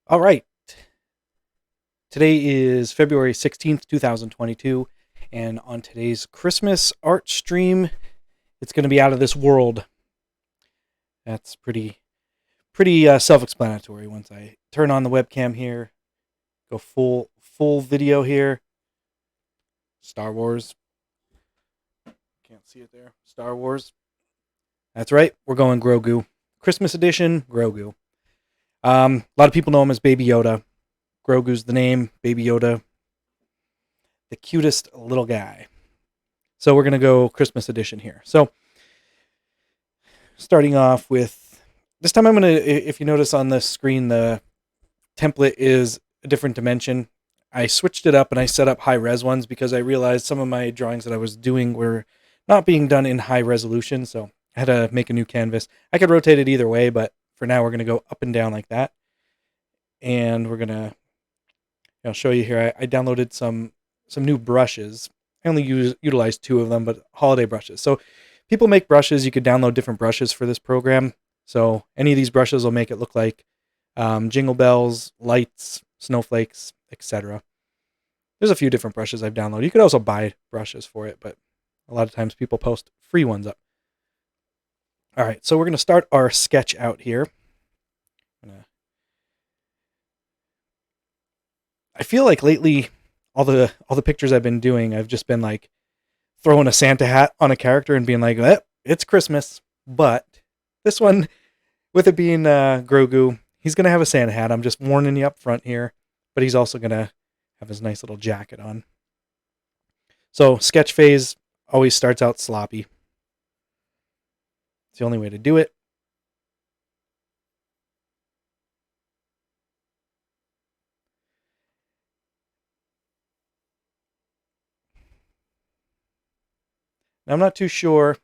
All right. Today is February 16th, 2022, and on today's Christmas art stream, it's going to be out of this world. That's pretty self-explanatory once I turn on the webcam here, go full video here. Star Wars. Can't see it there. Star Wars. That's right. We're going Grogu. Christmas edition Grogu. A lot of people know him as Baby Yoda. Grogu's the name. Baby Yoda, the cutest little guy. So we're going to go Christmas edition here. So starting off with, this time I'm going to, if you notice on the screen, the template is a different dimension. I switched it up and I set up high res ones because I realized some of my drawings that I was doing were not being done in high resolution. So I had to make a new canvas. I could rotate it either way, but for now we're going to go up and down like that. And we're going to show you here. I downloaded some new brushes. I only utilized two of them, but holiday brushes. So people make brushes. You could download different brushes for this program. So any of these brushes will make it look like jingle bells, lights, snowflakes, etc. There's a few different brushes I've downloaded. You could also buy brushes for it, but a lot of times people post free ones up. All right, so we're going to start our sketch out here. I feel like lately all the pictures I've been doing, I've just been like throwing a Santa hat on a character and being like, it's Christmas. But this one, with it being Grogu, he's going to have a Santa hat. I'm just warning you up front here. But he's also going to have his nice little jacket on. So sketch phase always starts out sloppy. It's the only way to do it. Now, I'm not too sure.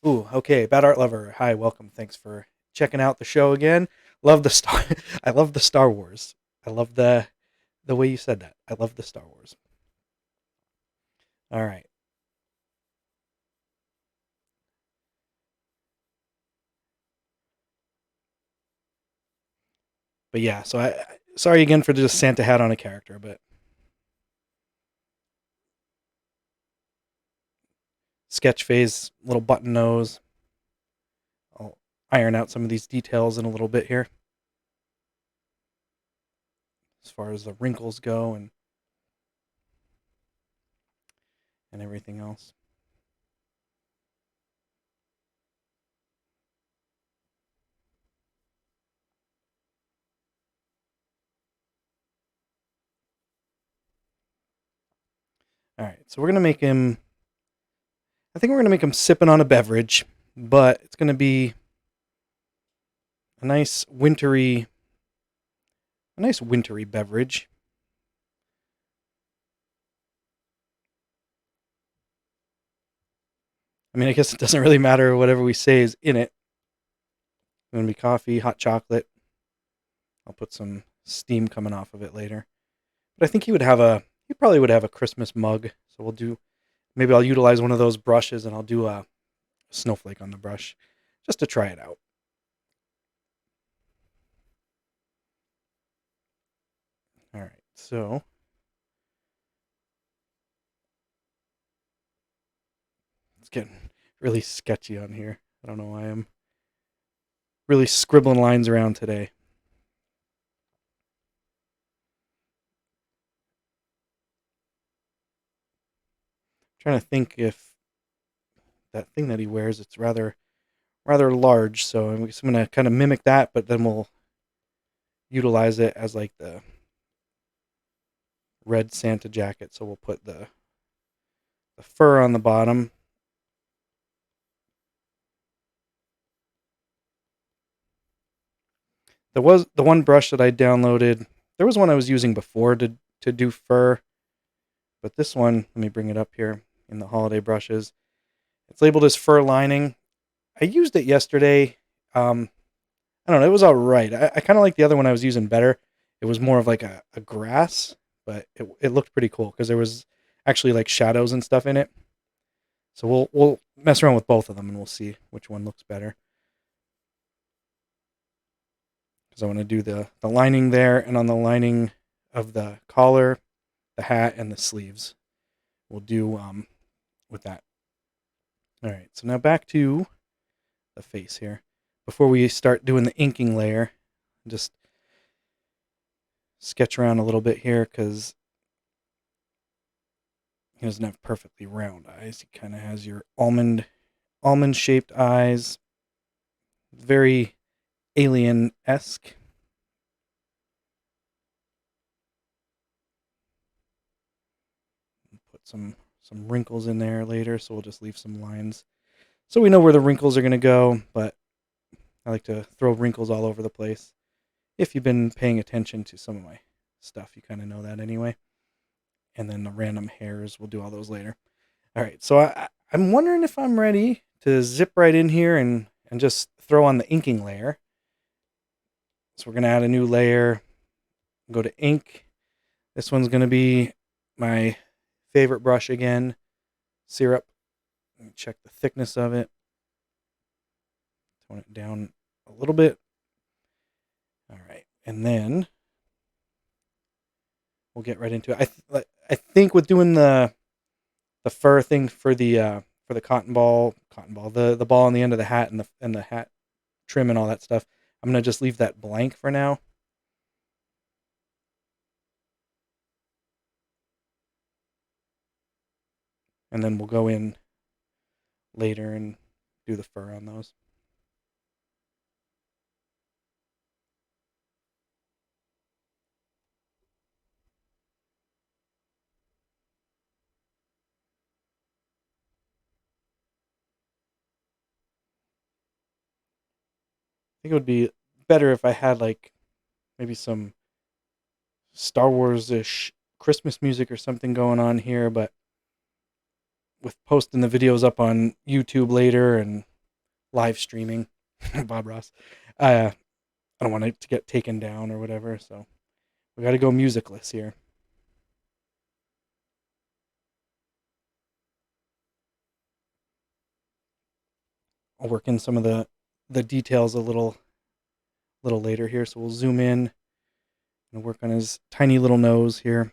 Ooh, okay. Bad Art Lover. Hi, welcome. Thanks for checking out the show again. Love the Star. I love the Star Wars. I love the way you said that. I love the Star Wars. All right. But yeah, so I sorry again for just Santa hat on a character, but sketch phase, little button nose. I'll iron out some of these details in a little bit here, as far as the wrinkles go and everything else. All right, so we're gonna make him. I think we're gonna make him sipping on a beverage, but it's gonna be a nice wintry beverage. I mean, I guess it doesn't really matter whatever we say is in it. It's gonna be coffee, hot chocolate. I'll put some steam coming off of it later. But I think he probably would have a Christmas mug. So maybe I'll utilize one of those brushes and I'll do a snowflake on the brush just to try it out. All right, so it's getting really sketchy on here. I don't know why I'm really scribbling lines around today. I'm trying to think if that thing that he wears, it's rather large, so I'm going to kind of mimic that, but then we'll utilize it as like the red Santa jacket. So we'll put the fur on the bottom. There was the one brush that I downloaded. There was one I was using before to do fur, but this one, let me bring it up here in the holiday brushes. It's labeled as fur lining. I used it yesterday. I don't know. It was all right. I kind of like the other one I was using better. It was more of like a grass, but it looked pretty cool because there was actually like shadows and stuff in it. So we'll mess around with both of them and we'll see which one looks better. because I want to do the lining there, and on the lining of the collar, the hat, and the sleeves. We'll do with that. All right, so now back to the face here. Before we start doing the inking layer, just sketch around a little bit here because he doesn't have perfectly round eyes. He kind of has your almond shaped eyes, very alien-esque. Put some wrinkles in there later, so we'll just leave some lines so we know where the wrinkles are going to go, but I like to throw wrinkles all over the place. If you've been paying attention to some of my stuff, you kind of know that anyway. And then the random hairs, we'll do all those later. All right, so I'm wondering if I'm ready to zip right in here and just throw on the inking layer. So we're going to add a new layer, go to ink. This one's going to be my favorite brush again, syrup. Let me check the thickness of it. Tone it down a little bit. All right, and then we'll get right into it. I think with doing the fur thing for the cotton ball, the ball on the end of the hat and the hat trim and all that stuff, I'm gonna just leave that blank for now. And then we'll go in later and do the fur on those. I think it would be better if I had like maybe some Star Wars-ish Christmas music or something going on here, but with posting the videos up on YouTube later and live streaming, Bob Ross, I don't want it to get taken down or whatever, so we got to go musicless here. I'll work in some of the details a little later here, so we'll zoom in and work on his tiny little nose here.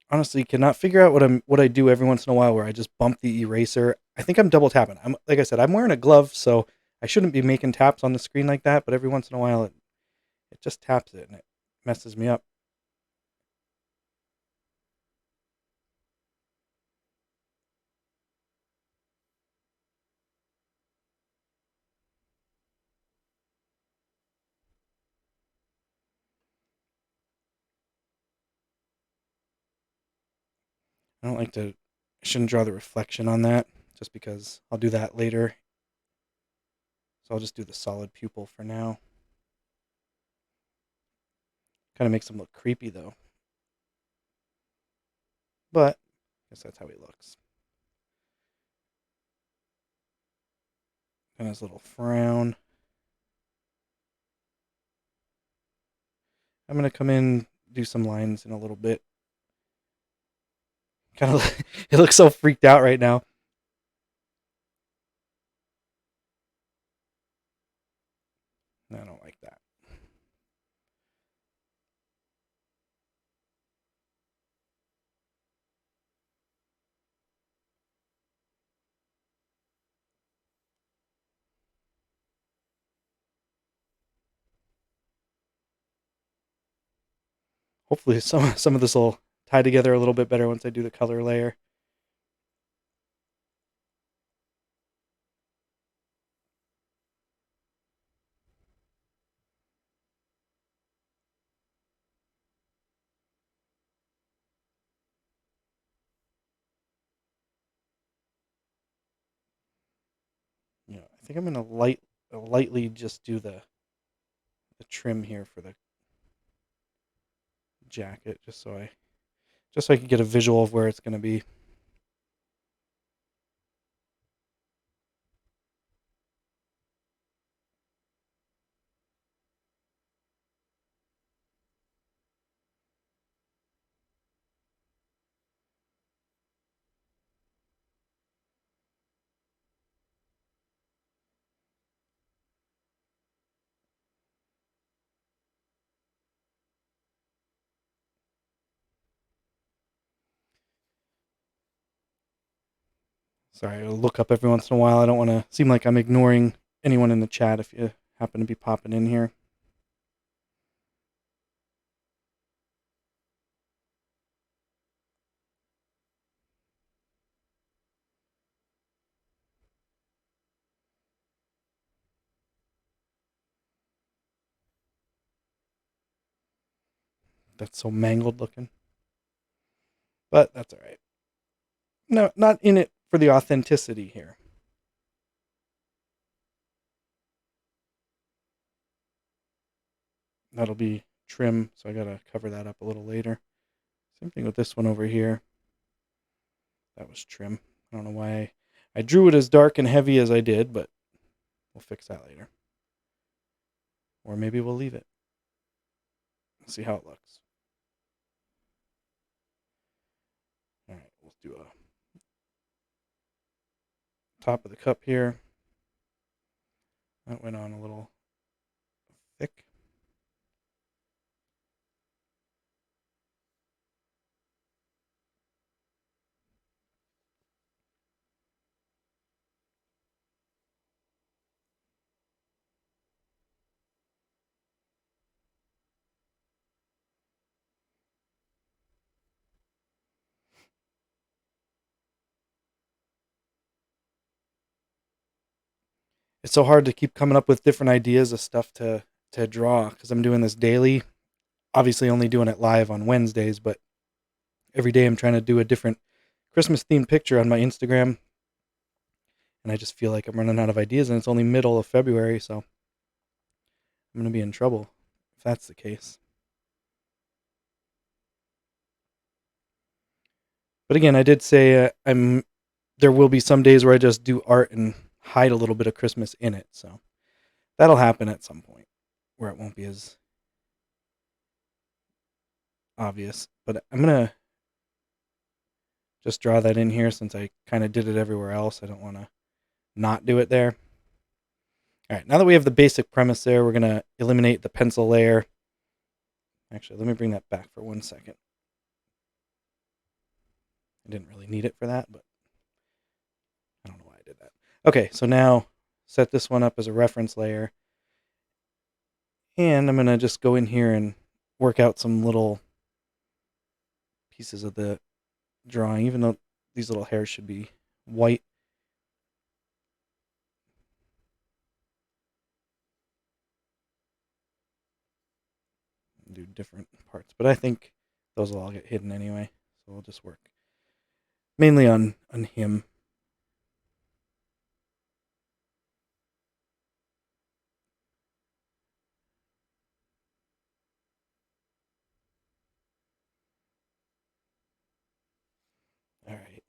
Honestly, cannot figure out what I do every once in a while where I just bump the eraser. I think I'm double tapping. I'm like I said, I'm wearing a glove, so I shouldn't be making taps on the screen like that. But every once in a while, it just taps it and it messes me up. I don't like to. I shouldn't draw the reflection on that just because I'll do that later. So I'll just do the solid pupil for now. Kind of makes him look creepy though, but I guess that's how he looks. And his little frown. I'm gonna come in, do some lines in a little bit. Kind of, it looks so freaked out right now. I don't like that. Hopefully, some of this will tie together a little bit better once I do the color layer. I think I'm gonna lightly just do the trim here for the jacket, just so I can get a visual of where it's gonna be. Sorry, I'll look up every once in a while. I don't want to seem like I'm ignoring anyone in the chat if you happen to be popping in here. That's so mangled looking. But that's all right. No, not in it for the authenticity here. That'll be trim, so I gotta cover that up a little later. Same thing with this one over here. That was trim. I don't know why I drew it as dark and heavy as I did, but we'll fix that later. Or maybe we'll leave it. We'll see how it looks. All right, we'll do a top of the cup here. That went on a little thick. It's so hard to keep coming up with different ideas of stuff to draw because I'm doing this daily. Obviously, only doing it live on Wednesdays, but every day I'm trying to do a different Christmas themed picture on my Instagram, and I just feel like I'm running out of ideas, and it's only middle of February, so I'm gonna be in trouble if that's the case. But again, I did say there will be some days where I just do art and hide a little bit of Christmas in it, so that'll happen at some point where it won't be as obvious. But I'm gonna just draw that in here since I kind of did it everywhere else. I don't want to not do it there. All right, now that we have the basic premise there, we're gonna eliminate the pencil layer. Actually, let me bring that back for 1 second. I didn't really need it for that, but I don't know why I did that. Okay, so now set this one up as a reference layer. And I'm going to just go in here and work out some little pieces of the drawing, even though these little hairs should be white. Do different parts, but I think those will all get hidden anyway, so we'll just work mainly on him. All right,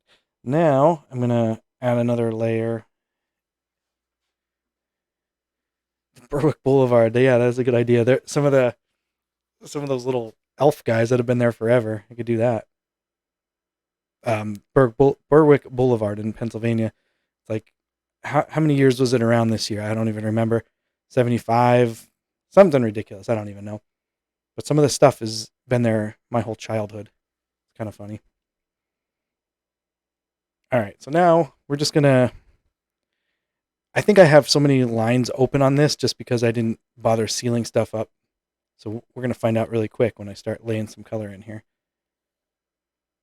now I'm gonna add another layer. Berwick Boulevard, yeah, that's a good idea. There, some of those little elf guys that have been there forever. I could do that. Berwick Boulevard in Pennsylvania. It's like how many years was it around this year? I don't even remember. 75, something ridiculous. I don't even know. But some of the stuff has been there my whole childhood. It's kind of funny. All right, so now we're just gonna. I think I have so many lines open on this just because I didn't bother sealing stuff up. So we're gonna find out really quick when I start laying some color in here.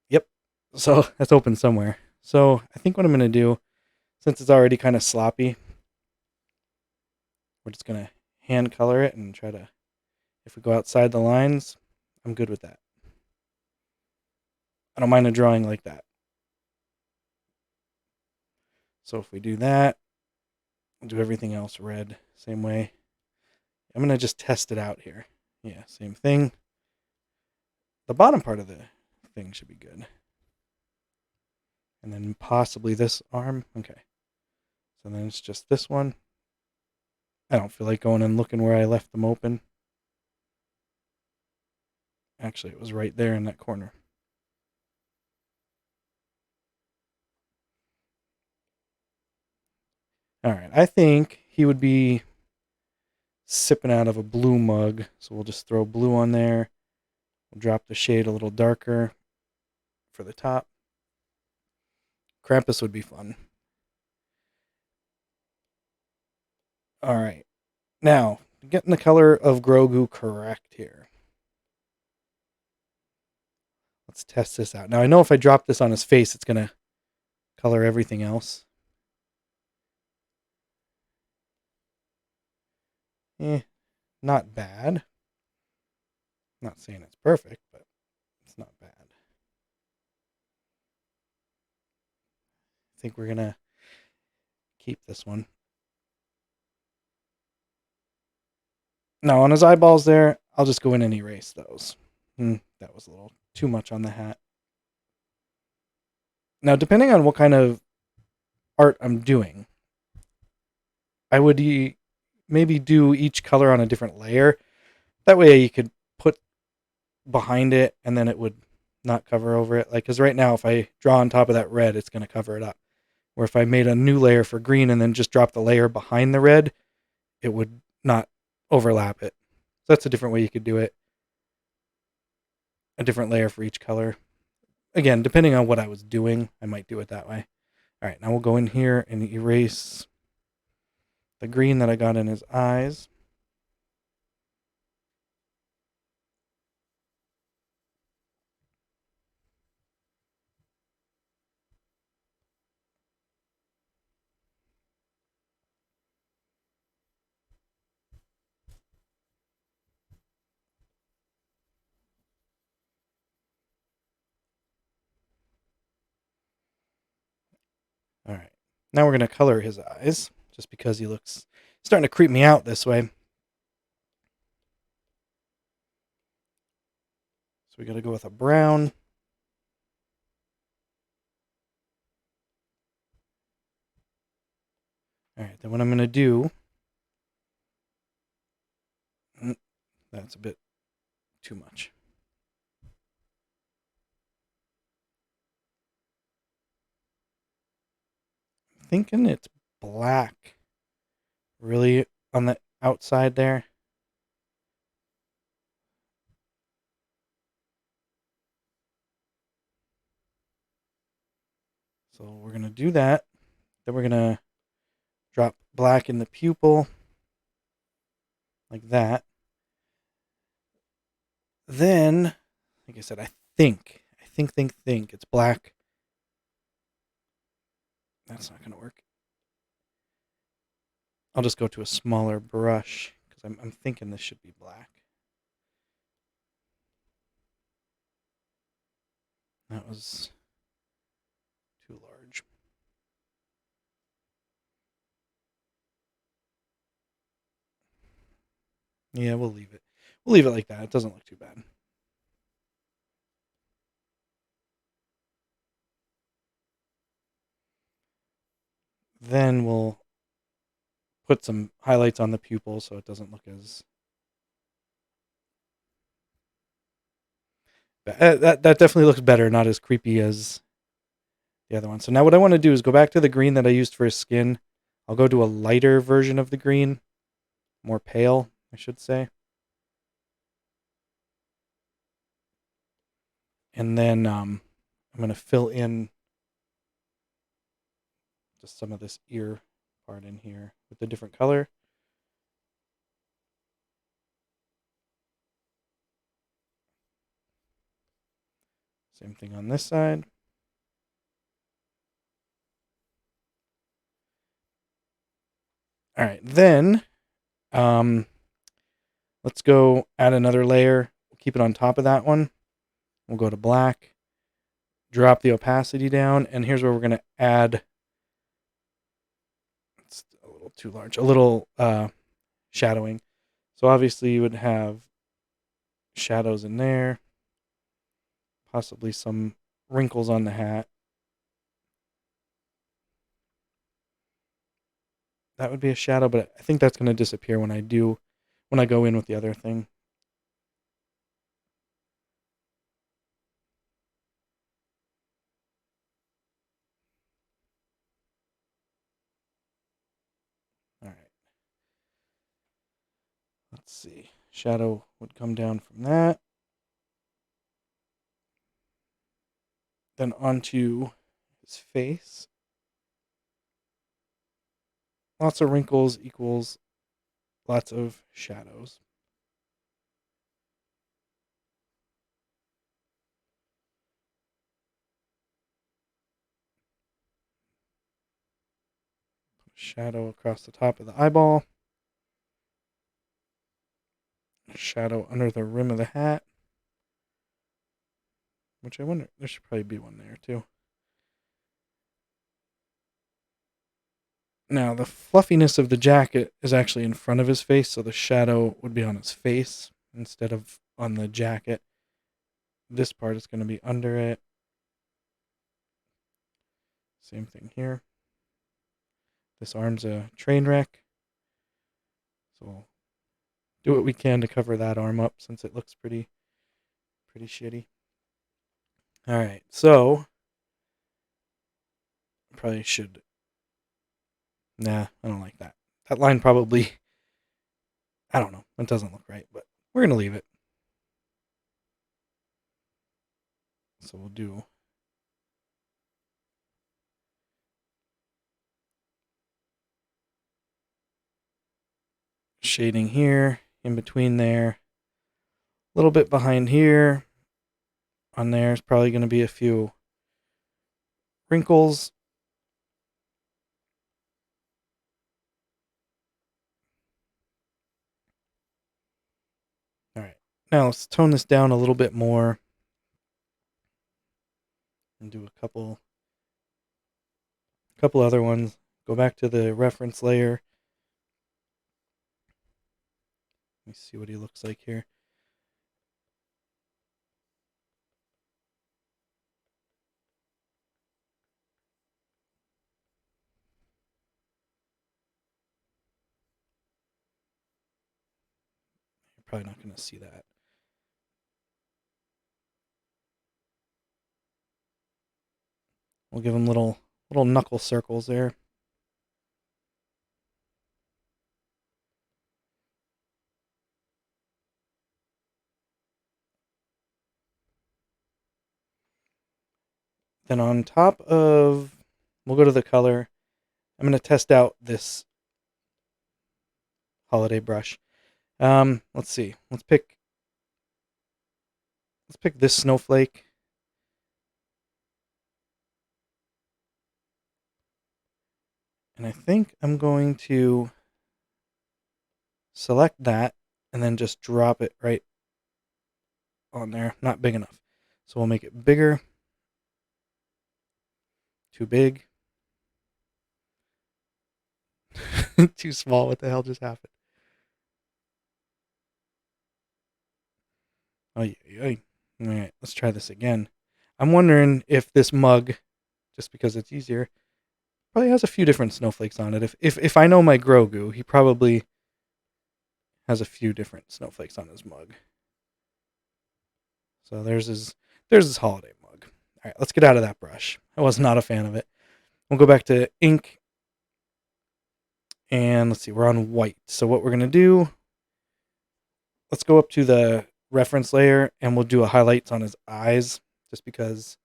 Yep. So that's open somewhere. So I think what I'm gonna do, since it's already kind of sloppy, we're just gonna hand color it and try to. If we go outside the lines, I'm good with that. I don't mind a drawing like that. So if we do that, we'll do everything else red, same way. I'm going to just test it out here. Yeah, same thing. The bottom part of the thing should be good. And then possibly this arm. Okay. So then it's just this one. I don't feel like going and looking where I left them open. Actually, it was right there in that corner. All right, I think he would be sipping out of a blue mug. So we'll just throw blue on there. We'll drop the shade a little darker for the top. Krampus would be fun. All right. Now, getting the color of Grogu correct here. Let's test this out. Now, I know if I drop this on his face, it's going to color everything else. Not bad. Not saying it's perfect, but it's not bad. I think we're going to keep this one. Now, on his eyeballs there, I'll just go in and erase those. That was a little too much on the hat. Now, depending on what kind of art I'm doing, I would maybe do each color on a different layer. That way you could put behind it and then it would not cover over it. Like, because right now, if I draw on top of that red, it's going to cover it up. Or if I made a new layer for green and then just drop the layer behind the red, it would not overlap it. So that's a different way you could do it. A different layer for each color. Again, depending on what I was doing, I might do it that way. All right, now we'll go in here and erase the green that I got in his eyes. All right, now we're going to color his eyes, just because he looks starting to creep me out this way. So we got to go with a brown. All right, then what I'm going to do, that's a bit too much. I'm thinking it's black, really, on the outside there. So we're going to do that. Then we're going to drop black in the pupil, like that. Then, like I said, I think it's black. That's not going to work. I'll just go to a smaller brush because I'm thinking this should be black. That was too large. Yeah, we'll leave it. We'll leave it like that. It doesn't look too bad. Then we'll put some highlights on the pupil so it doesn't look as... That definitely looks better, not as creepy as the other one. So now what I want to do is go back to the green that I used for his skin. I'll go to a lighter version of the green. More pale, I should say. And then I'm going to fill in just some of this ear part in here with a different color. Same thing on this side. All right, then let's go add another layer. We'll keep it on top of that one. We'll go to black, drop the opacity down, and here's where we're going to add, it's a little too large, a little shadowing. So obviously you would have shadows in there, possibly some wrinkles on the hat. That would be a shadow, but I think that's going to disappear when I go in with the other thing. All right. Let's see. Shadow would come down from that. Then onto his face. Lots of wrinkles equals lots of shadows. Shadow across the top of the eyeball. Shadow under the rim of the hat. Which I wonder, there should probably be one there too. Now, the fluffiness of the jacket is actually in front of his face, so the shadow would be on his face instead of on the jacket. This part is going to be under it. Same thing here. This arm's a train wreck. So we'll do what we can to cover that arm up since it looks pretty shitty. Alright, so probably should. Nah, I don't like that. That line probably, I don't know. It doesn't look right, but we're going to leave it. So we'll do shading here, in between there, a little bit behind here. On there is probably going to be a few wrinkles. All right, now let's tone this down a little bit more and do a couple other ones. Go back to the reference layer. Let me see what he looks like here. You're probably not going to see that. We'll give him little knuckle circles there. Then on top of, we'll go to the color. I'm going to test out this holiday brush. Let's see. Let's pick this snowflake. And I think I'm going to select that and then just drop it right on there. Not big enough. So we'll make it bigger. Too big. Too small. What the hell just happened? Oh, yeah. All right, let's try this again. I'm wondering if this mug, just because it's easier, probably has a few different snowflakes on it. If I know my Grogu, he probably has a few different snowflakes on his mug. So there's his holiday mug. All right, let's get out of that brush. I was not a fan of it. We'll go back to ink. And let's see, we're on white. So what we're going to do, let's go up to the reference layer and we'll do a highlights on his eyes just because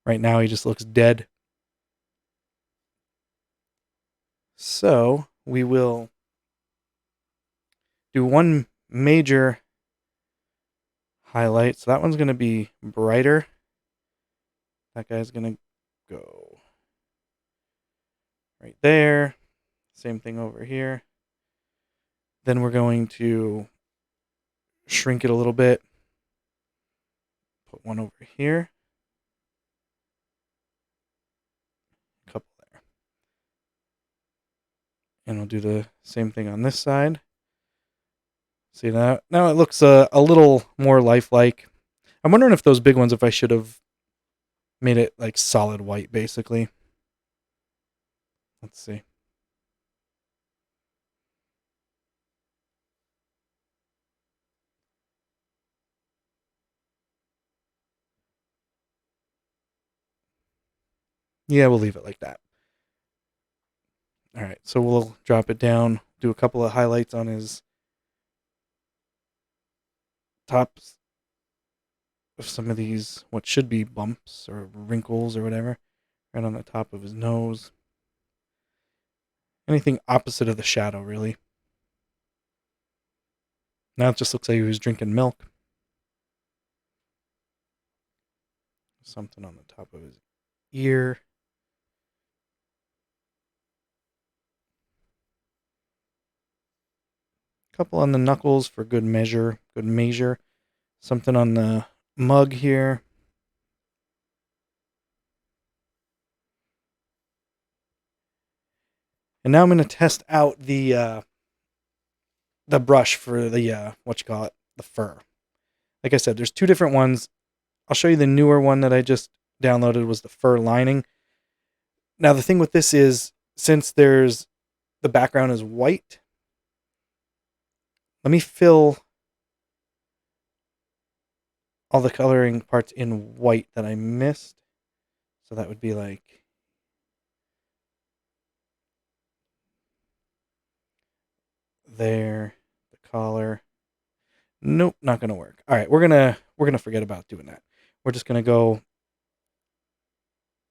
right now he just looks dead. So we will do one major highlight. So that one's going to be brighter. That guy's going to go right there. Same thing over here. Then we're going to shrink it a little bit. Put one over here. A couple there. And we'll do the same thing on this side. See that? Now it looks a little more lifelike. I'm wondering if those big ones, if I should have made it like solid white, basically. Let's see. Yeah, we'll leave it like that. All right, so we'll drop it down, do a couple of highlights on his tops of some of these, what should be bumps or wrinkles or whatever, right on the top of his nose. Anything opposite of the shadow, really. Now it just looks like he was drinking milk. Something on the top of his ear. Couple on the knuckles for good measure. Good measure. Something on the mug here. And now I'm going to test out the brush for the the fur. Like I said, there's two different ones. I'll show you the newer one that I just downloaded was the fur lining. Now the thing with this is, since the background is white, let me fill all the coloring parts in white that I missed. So that would be like there, the collar. Nope, not gonna work. All right, we're gonna forget about doing that. We're just gonna go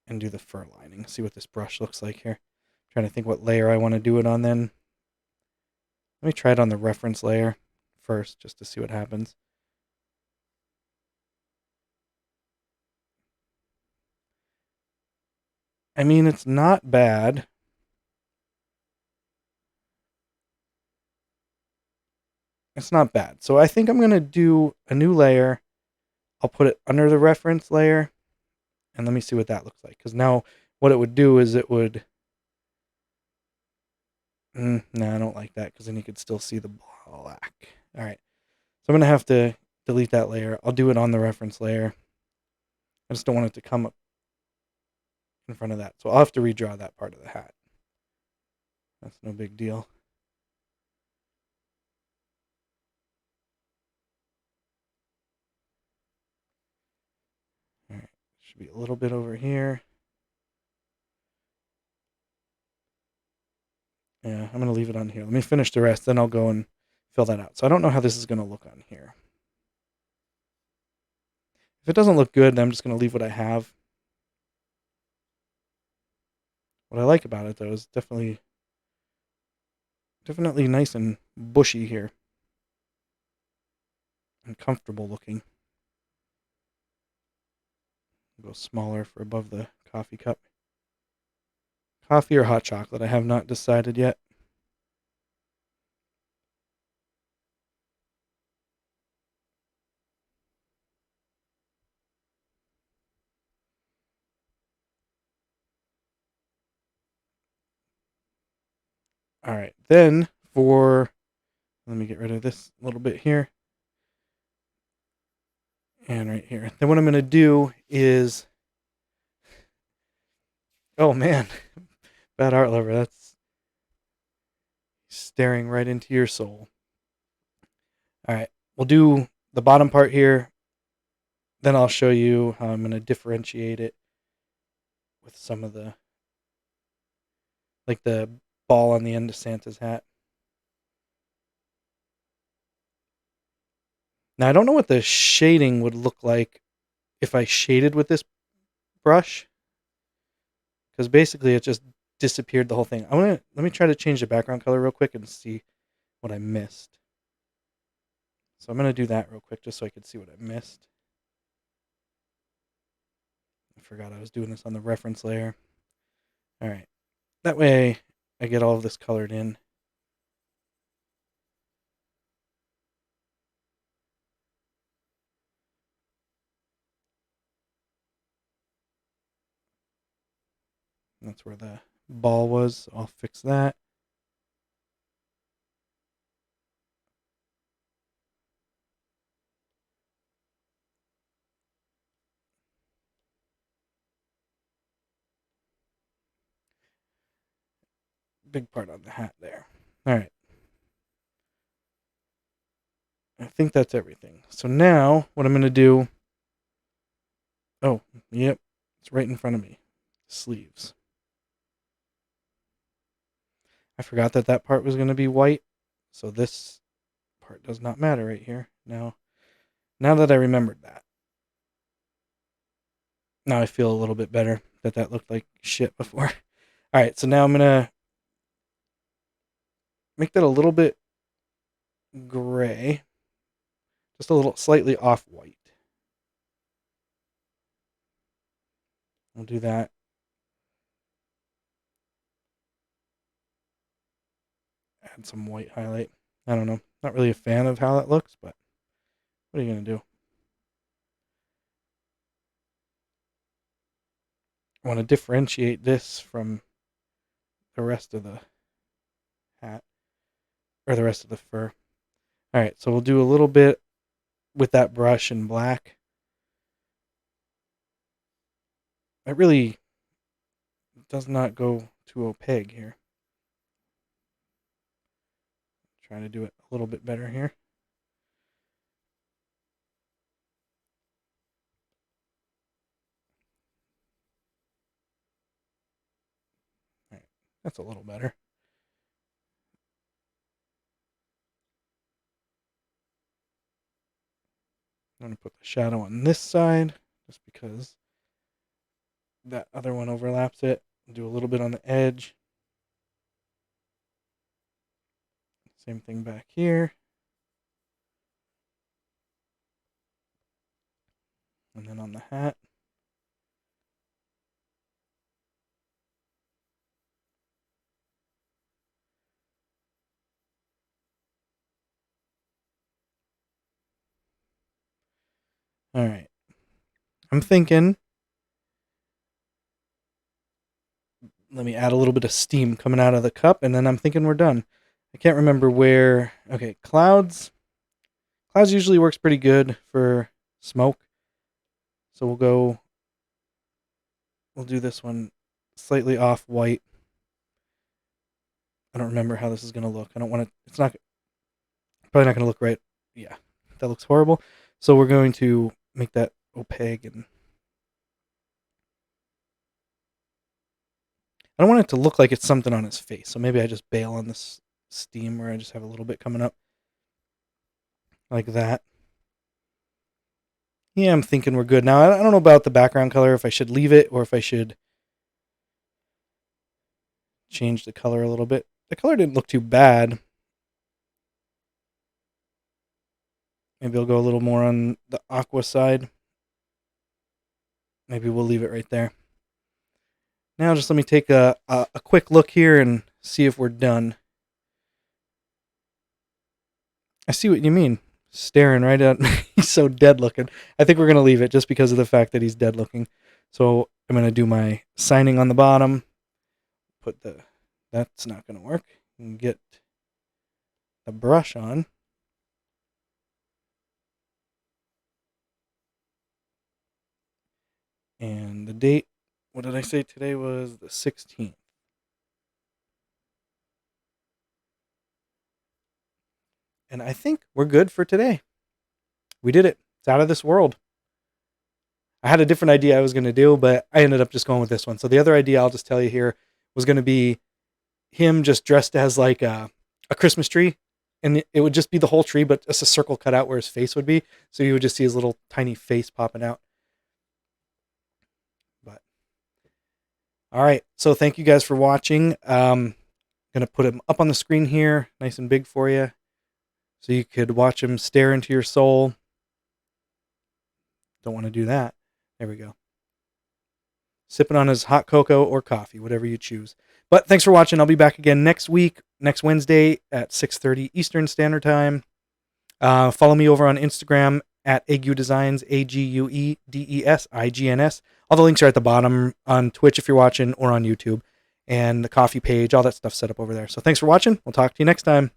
and do the fur lining. See what this brush looks like here. Trying to think what layer I want to do it on then. Let me try it on the reference layer first, just to see what happens. I mean, it's not bad. It's not bad. So I think I'm going to do a new layer. I'll put it under the reference layer. And let me see what that looks like. Because now what it would do is it would... no, I don't like that. Because then you could still see the black. All right. So I'm going to have to delete that layer. I'll do it on the reference layer. I just don't want it to come up in front of that. So I'll have to redraw that part of the hat. That's no big deal. All right. Should be a little bit over here. Yeah, I'm going to leave it on here. Let me finish the rest, then I'll go and fill that out. So I don't know how this is going to look on here. If it doesn't look good, then I'm just going to leave what I have. What I like about it, though, is definitely nice and bushy here. And comfortable looking. Go smaller for above the coffee cup. Coffee or hot chocolate, I have not decided yet. All right, then let me get rid of this little bit here. And right here. Then what I'm going to do is... Oh, man. Bad art lover. That's staring right into your soul. All right. We'll do the bottom part here. Then I'll show you how I'm going to differentiate it with some of the... like the ball on the end of Santa's hat. Now, I don't know what the shading would look like if I shaded with this brush. Because basically it just disappeared the whole thing. Let me try to change the background color real quick and see what I missed. So I'm going to do that real quick just so I can see what I missed. I forgot I was doing this on the reference layer. All right. That way I get all of this colored in. That's where the ball was. So I'll fix that. Big part on the hat there. All right. I think that's everything. So now what I'm going to do... Oh, yep. It's right in front of me. Sleeves. I forgot that part was going to be white. So this part does not matter right here. Now that I remembered that. Now I feel a little bit better that looked like shit before. All right, so now I'm going to make that a little bit gray, just a little slightly off-white. We'll do that. Add some white highlight. I don't know. Not really a fan of how that looks, but what are you going to do? I want to differentiate this from the rest of the hat, or the rest of the fur. All right, so we'll do a little bit with that brush in black. It really does not go too opaque here. Trying to do it a little bit better here. All right, that's a little better. I'm going to put the shadow on this side just because that other one overlaps it. Do a little bit on the edge. Same thing back here. And then on the hat. All right. I'm thinking, let me add a little bit of steam coming out of the cup, and then I'm thinking we're done. I can't remember where. Okay, clouds. Clouds usually works pretty good for smoke. So we'll do this one slightly off white. I don't remember how this is going to look. I don't want to, it's not, probably not going to look right. Yeah, that looks horrible. So we're going to make that opaque, and I don't want it to look like it's something on his face. So maybe I just bail on this steam where I just have a little bit coming up like that. Yeah, I'm thinking we're good. Now, I don't know about the background color, if I should leave it or if I should change the color a little bit. The color didn't look too bad. Maybe I'll go a little more on the aqua side. Maybe we'll leave it right there. Now just let me take a quick look here and see if we're done. I see what you mean. Staring right at me. He's so dead looking. I think we're going to leave it just because of the fact that he's dead looking. So I'm going to do my signing on the bottom. That's not going to work. And get the brush on. And the date, what did I say today was the 16th. And I think we're good for today. We did it. It's out of this world. I had a different idea I was going to do, but I ended up just going with this one. So the other idea I'll just tell you here was going to be him just dressed as like a Christmas tree. And it would just be the whole tree, but just a circle cut out where his face would be. So you would just see his little tiny face popping out. But all right. So thank you guys for watching. I'm going to put him up on the screen here, nice and big for you, so you could watch him stare into your soul. Don't want to do that. There we go. Sipping on his hot cocoa or coffee, whatever you choose. But thanks for watching. I'll be back again next week, next Wednesday at 6:30 Eastern Standard Time. Follow me over on Instagram at Ague Designs, AGUEDESIGNS. All the links are at the bottom on Twitch if you're watching, or on YouTube. And the coffee page, all that stuff set up over there. So thanks for watching. We'll talk to you next time.